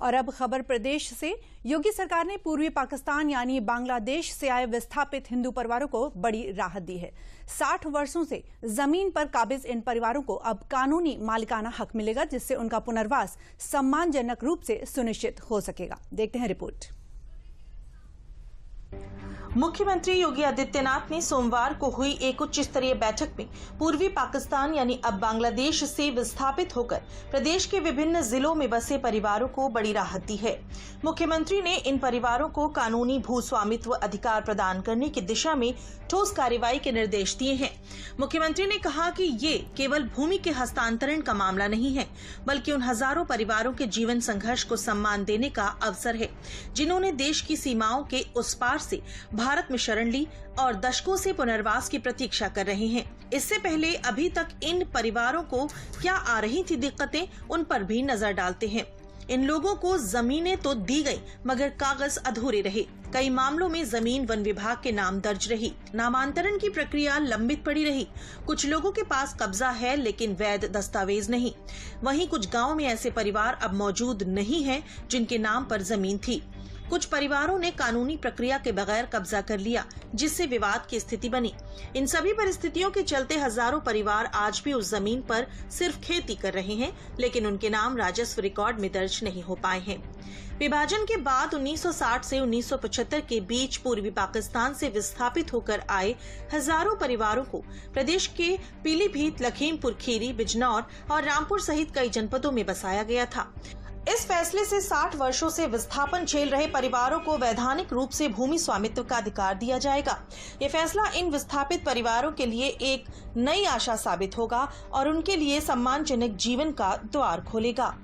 और अब खबर प्रदेश से। योगी सरकार ने पूर्वी पाकिस्तान यानी बांग्लादेश से आए विस्थापित हिंदू परिवारों को बड़ी राहत दी है। 60 वर्षों से जमीन पर काबिज इन परिवारों को अब कानूनी मालिकाना हक मिलेगा, जिससे उनका पुनर्वास सम्मानजनक रूप से सुनिश्चित हो सकेगा। देखते हैं रिपोर्ट। मुख्यमंत्री योगी आदित्यनाथ ने सोमवार को हुई एक उच्च स्तरीय बैठक में पूर्वी पाकिस्तान यानी अब बांग्लादेश से विस्थापित होकर प्रदेश के विभिन्न जिलों में बसे परिवारों को बड़ी राहत दी है। मुख्यमंत्री ने इन परिवारों को कानूनी भू स्वामित्व अधिकार प्रदान करने की दिशा में ठोस कार्रवाई के निर्देश दिए हैं। मुख्यमंत्री ने कहा कि ये केवल भूमि के हस्तांतरण का मामला नहीं है, बल्कि उन हजारों परिवारों के जीवन संघर्ष को सम्मान देने का अवसर है, जिन्होंने देश की सीमाओं के उस पार से भारत में शरण ली और दशकों से पुनर्वास की प्रतीक्षा कर रहे हैं। इससे पहले अभी तक इन परिवारों को क्या आ रही थी दिक्कतें, उन पर भी नजर डालते हैं। इन लोगों को जमीनें तो दी गई, मगर कागज अधूरे रहे। कई मामलों में जमीन वन विभाग के नाम दर्ज रही, नामांतरण की प्रक्रिया लंबित पड़ी रही। कुछ लोगों के पास कब्जा है लेकिन वैध दस्तावेज नहीं। वहीं कुछ गाँव में ऐसे परिवार अब मौजूद नहीं है जिनके नाम पर जमीन थी। कुछ परिवारों ने कानूनी प्रक्रिया के बगैर कब्जा कर लिया, जिससे विवाद की स्थिति बनी। इन सभी परिस्थितियों के चलते हजारों परिवार आज भी उस जमीन पर सिर्फ खेती कर रहे हैं, लेकिन उनके नाम राजस्व रिकॉर्ड में दर्ज नहीं हो पाए हैं। विभाजन के बाद 1960 से 1975 के बीच पूर्वी पाकिस्तान से विस्थापित होकर आए हजारों परिवारों को प्रदेश के पीलीभीत, लखीमपुर खीरी, बिजनौर और रामपुर सहित कई जनपदों में बसाया गया था। इस फैसले से 60 वर्षों से विस्थापन झेल रहे परिवारों को वैधानिक रूप से भूमि स्वामित्व का अधिकार दिया जाएगा। ये फैसला इन विस्थापित परिवारों के लिए एक नई आशा साबित होगा और उनके लिए सम्मानजनक जीवन का द्वार खोलेगा।